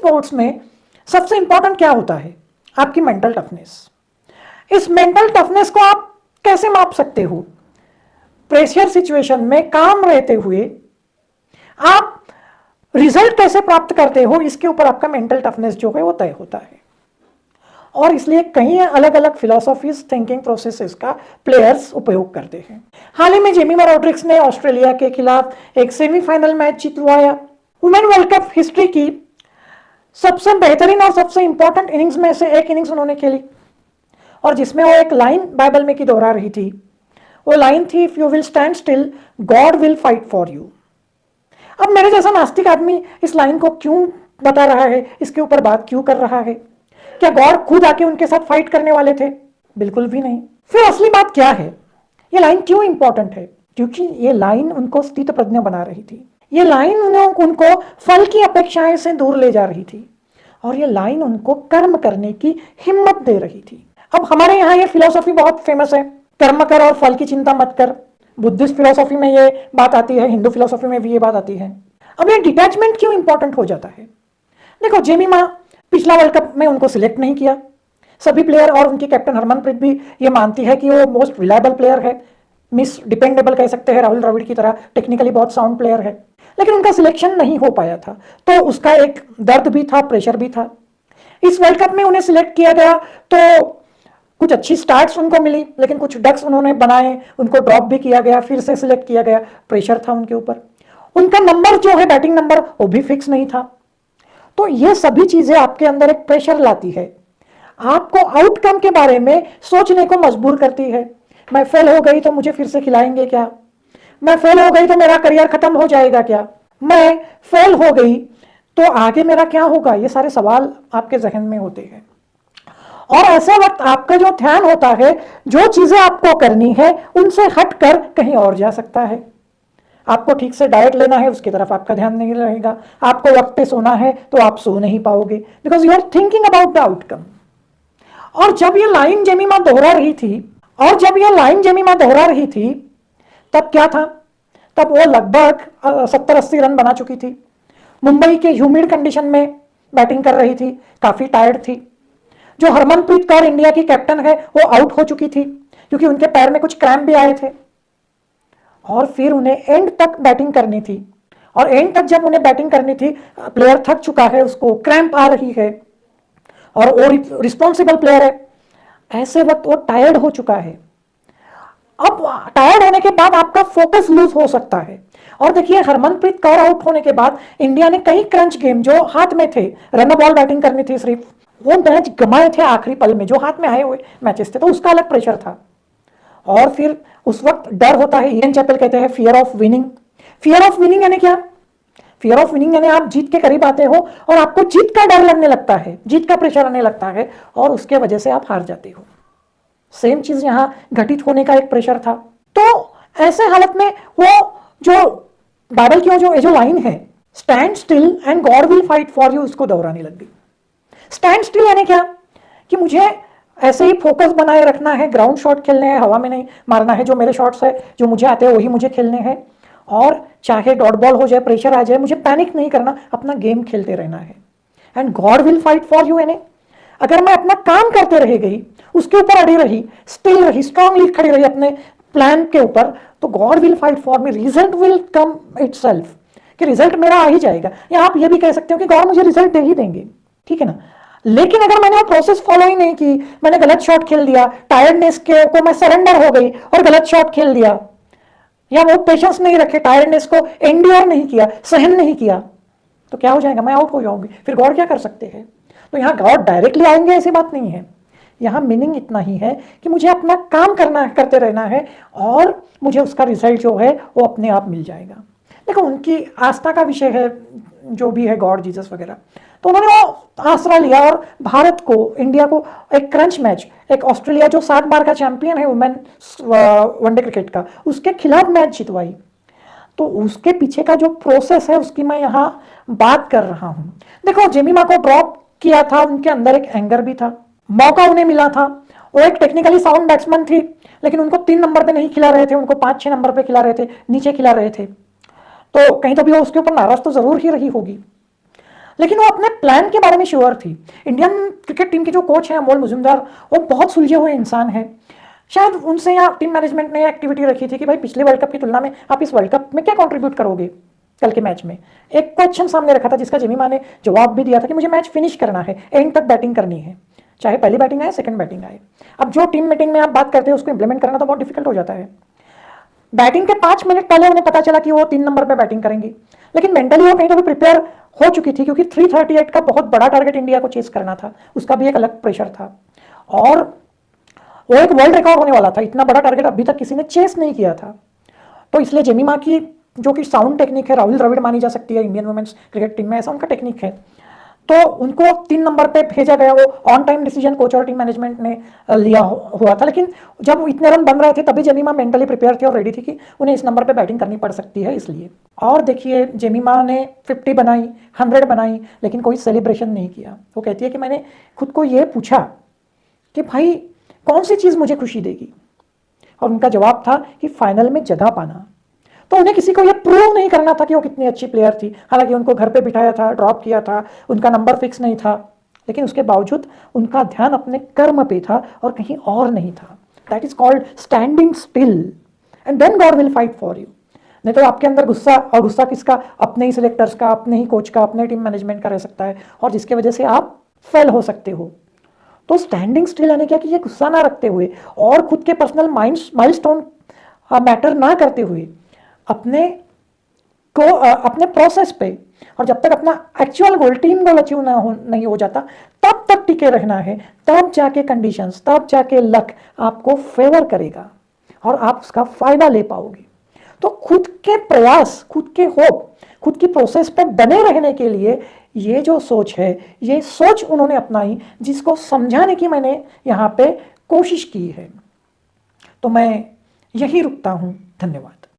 Sports में सबसे important क्या होता है? आपकी मेंटल टफनेस। इस मेंटल टफनेस को आप कैसे माप सकते हो? प्रेशर सिचुएशन में काम रहते हुए आप रिजल्ट कैसे प्राप्त करते हो, इसके ऊपर आपका मेंटल टफनेस जो है वो तय होता है। और इसलिए कई अलग अलग फिलोसॉफीज, थिंकिंग प्रोसेसेस का प्लेयर्स उपयोग करते हैं। हाल ही में जेमिमा रॉड्रिक्स ने ऑस्ट्रेलिया के खिलाफ एक सेमीफाइनल मैच जितवाया। वुमेन वर्ल्ड कप हिस्ट्री की सबसे बेहतरीन और सबसे इंपॉर्टेंट इनिंग्स में से एक इनिंग्स उन्होंने खेली, और जिसमें वो एक लाइन बाइबल में की दोहरा रही थी। वो लाइन थी, if you will stand still God will fight for you. अब मेरे जैसा नास्तिक आदमी इस लाइन को क्यों बता रहा है, इसके ऊपर बात क्यों कर रहा है? क्या गॉड खुद आके उनके साथ फाइट करने वाले थे? बिल्कुल भी नहीं। फिर असली बात क्या है? ये लाइन क्यों इंपॉर्टेंट है? क्योंकि ये लाइन उनको स्थित प्रज्ञ बना रही थी। ये लाइन उनको फल की अपेक्षाएं से दूर ले जा रही थी, और ये लाइन उनको कर्म करने की हिम्मत दे रही थी। अब हमारे यहाँ ये फिलोसॉफी बहुत फेमस है, कर्म कर और फल की चिंता मत कर। बुद्धिस्ट फिलोसॉफी में ये बात आती है, हिंदू फिलोसॉफी में भी ये बात आती है। अब ये डिटैचमेंट क्यों इंपॉर्टेंट हो जाता है? देखो, जेमिमा पिछला वर्ल्ड कप में उनको सिलेक्ट नहीं किया। सभी प्लेयर और उनकी कैप्टन हरमनप्रीत भी ये मानती है कि वो मोस्ट रिलायबल प्लेयर है, मिस डिपेंडेबल कह सकते हैं, राहुल द्रविड़ की तरह टेक्निकली बहुत साउंड प्लेयर है। लेकिन उनका सिलेक्शन नहीं हो पाया था, तो उसका एक दर्द भी था, प्रेशर भी था। इस वर्ल्ड कप में उन्हें सिलेक्ट किया गया तो कुछ अच्छी स्टार्ट्स उनको मिली, लेकिन कुछ डक्स उन्होंने बनाए, उनको ड्रॉप भी किया गया, फिर से सिलेक्ट किया गया, प्रेशर था उनके ऊपर। उनका नंबर जो है, बैटिंग नंबर, वो भी फिक्स नहीं था। तो ये सभी चीजें आपके अंदर एक प्रेशर लाती है, आपको आउटकम के बारे में सोचने को मजबूर करती है। मैं फेल हो गई तो मुझे फिर से खिलाएंगे क्या? मैं फेल हो गई तो मेरा करियर खत्म हो जाएगा क्या? मैं फेल हो गई तो आगे मेरा क्या होगा? ये सारे सवाल आपके जहन में होते हैं। और ऐसे वक्त आपका जो ध्यान होता है, जो चीजें आपको करनी है, उनसे हटकर कहीं और जा सकता है। आपको ठीक से डाइट लेना है, उसकी तरफ आपका ध्यान नहीं रहेगा। आपको वक्त पे सोना है तो आप सो नहीं पाओगे, because you are thinking about the outcome. और जब ये लाइन जेमिमा दोहरा रही थी, तब क्या था? तब वो लगभग 70-80 रन बना चुकी थी। मुंबई के ह्यूमिड कंडीशन में बैटिंग कर रही थी, काफी टायर्ड थी। जो हरमनप्रीत कौर इंडिया की कैप्टन है, वो आउट हो चुकी थी क्योंकि उनके पैर में कुछ क्रैम्प भी आए थे। और फिर उन्हें एंड तक बैटिंग करनी थी, और एंड तक जब उन्हें बैटिंग करनी थी, प्लेयर थक चुका है, उसको क्रैम्प आ रही है, और वो रिस्पॉन्सिबल प्लेयर है, ऐसे वक्त वो टायर्ड हो चुका है। अब टायर्ड होने के बाद आपका फोकस लूज हो सकता है। और देखिए, हरमनप्रीत कौर आउट होने के बाद इंडिया ने कई क्रंच गेम जो हाथ में थे, रन बॉल बैटिंग करनी थी सिर्फ, वो मैच गंवाए थे आखिरी पल में, जो हाथ में आए हुए मैचेस थे, तो उसका अलग प्रेशर था। और फिर उस वक्त डर होता है, इयन चैपल कहते हैं fear of winning. Fear of winning यानी क्या? फियर ऑफ विनिंग यानी आप जीत के करीब आते हो और आपको जीत का डर लगने लगता है, जीत का प्रेशर आने लगता है, और उसके वजह से आप हार जाते हो। सेम चीज यहां घटित होने का एक प्रेशर था। तो ऐसे हालत में वो जो बाइबल की जो लाइन है, stand still and God will fight for you, उसको दोहराने लग गई। स्टैंड स्टिल यानी क्या? कि मुझे ऐसे ही फोकस बनाए रखना है, ग्राउंड शॉट खेलने हैं, हवा में नहीं मारना है, जो मेरे शॉट्स है, जो मुझे आते हैं वही मुझे खेलने हैं, और चाहे डॉट बॉल हो जाए, प्रेशर आ जाए, मुझे पैनिक नहीं करना, अपना गेम खेलते रहना है। And God will fight for you यानी अगर मैं अपना काम करते रह गई, उसके ऊपर अड़ी रही, स्टिल रही, स्ट्रांगली खड़ी रही अपने प्लान के ऊपर, तो God will fight for me, result will come itself, कि रिजल्ट मेरा आ ही जाएगा। या आप ये भी कह सकते हो कि गॉड मुझे रिजल्ट दे ही देंगे, ठीक है ना। लेकिन अगर मैंने वो प्रोसेस फॉलो ही नहीं की, मैंने गलत शॉट खेल दिया, टायर्डनेस के को मैं सरेंडर हो गई और गलत शॉट खेल दिया, या वो पेशेंस नहीं रखे, टायर्डनेस को एंड्योर नहीं किया, सहन नहीं किया, तो क्या हो जाएगा? मैं आउट हो जाऊंगी। फिर गॉड क्या कर सकते हैं? तो यहाँ गॉड डायरेक्टली आएंगे ऐसी बात नहीं है। यहाँ मीनिंग इतना ही है कि मुझे अपना काम करते रहना है, और मुझे उसका रिजल्ट जो है वो अपने आप मिल जाएगा। देखो, उनकी आस्था का विषय है जो भी है, गॉड, जीसस वगैरह, तो उन्होंने वो आसरा लिया और भारत को, इंडिया को एक क्रंच मैच, एक ऑस्ट्रेलिया जो 60 बार का चैंपियन है वुमेन वनडे क्रिकेट का, उसके खिलाफ मैच जितवाई। तो उसके पीछे का जो प्रोसेस है उसकी मैं यहाँ बात कर रहा हूँ। देखो, जेमिमा को ड्रॉप किया था, उनके अंदर एक एंगर भी था, मौका उन्हें मिला था, वो एक टेक्निकली साउंड बैट्समैन थी, लेकिन उनको 3 नंबर पे नहीं खिला रहे थे, उनको 5-6 नंबर पे खिला रहे थे, नीचे खिला रहे थे, तो कहीं तो भी वो उसके ऊपर नाराज तो जरूर ही रही होगी। लेकिन वो अपने प्लान के बारे में श्योर थी। इंडियन क्रिकेट टीम के जो कोच हैं अमोल मुजुमदार, वो बहुत सुलझे हुए इंसान हैं। शायद उनसे या टीम मैनेजमेंट ने एक्टिविटी रखी थी कि भाई पिछले वर्ल्ड कप की तुलना में आप इस वर्ल्ड कप में क्या कंट्रीब्यूट करोगे कल के मैच में। एक क्वेश्चन सामने रखा था जिसका जेमिमा ने जवाब भी दिया था कि मुझे मैच फिनिश करना है, एंड तक बैटिंग करनी है, चाहे पहली बैटिंग आए सेकंड बैटिंग आए। अब जो टीम मीटिंग में आप बात करते हैं उसको इंप्लीमेंट करना तो बहुत डिफिकल्ट हो जाता है। बैटिंग के 5 मिनट पहले उन्हें पता चला कि वो 3 नंबर पे बैटिंग करेंगी, लेकिन मेंटली वो कहीं तो भी प्रिपेयर हो चुकी थी, क्योंकि 338 का बहुत बड़ा टारगेट इंडिया को चेस करना था, उसका भी एक अलग प्रेशर था, और वो एक वर्ल्ड रिकॉर्ड होने वाला था। इतना बड़ा टारगेट अभी तक किसी ने चेस नहीं किया था। तो इसलिए जेमिमा की जो कि साउंड टेक्निक है, राहुल द्रविड़ मानी जा सकती है इंडियन वुमेन्स क्रिकेट टीम में, ऐसा उनका टेक्निक है, तो उनको 3 नंबर पे भेजा गया। वो ऑन टाइम डिसीजन कोच और टीम मैनेजमेंट ने लिया हुआ था, लेकिन जब इतने रन बन रहे थे तभी जेमिमा मेंटली प्रिपेयर थी और रेडी थी कि उन्हें इस नंबर पे बैटिंग करनी पड़ सकती है इसलिए। और देखिए जेमिमा ने 50 बनाई, 100 बनाई, लेकिन कोई सेलिब्रेशन नहीं किया। वो कहती है कि मैंने खुद को ये पूछा कि भाई कौन सी चीज़ मुझे खुशी देगी, और उनका जवाब था कि फाइनल में जगह पाना। तो उन्हें किसी को यह प्रूव नहीं करना था कि वो कितनी अच्छी प्लेयर थी। हालांकि उनको घर पे बिठाया था, ड्रॉप किया था, उनका नंबर फिक्स नहीं था, लेकिन उसके बावजूद उनका ध्यान अपने कर्म पे था और कहीं और नहीं था। That is called standing still, and then God will fight for you. नहीं तो आपके अंदर गुस्सा, और गुस्सा किसका? अपने ही सिलेक्टर्स का, अपने ही कोच का, अपने टीम मैनेजमेंट का रह सकता है, और जिसके वजह से आप फेल हो सकते हो। तो स्टैंडिंग स्टिल यानी क्या कि ये गुस्सा ना रखते हुए और खुद के पर्सनल माइलस्टोन मैटर ना करते हुए अपने प्रोसेस पे, और जब तक अपना actual goal, team goal achieve नहीं हो जाता, तब तक टिके रहना है। तब जाके कंडीशंस, तब जाके लक आपको फेवर करेगा और आप उसका फायदा ले पाओगे। तो खुद के प्रयास, खुद के होप, खुद की प्रोसेस पे बने रहने के लिए ये जो सोच है, ये सोच उन्होंने अपनाई, जिसको समझाने की मैंने यहाँ पे कोशिश की है। तो मैं यही रुकता हूँ। धन्यवाद।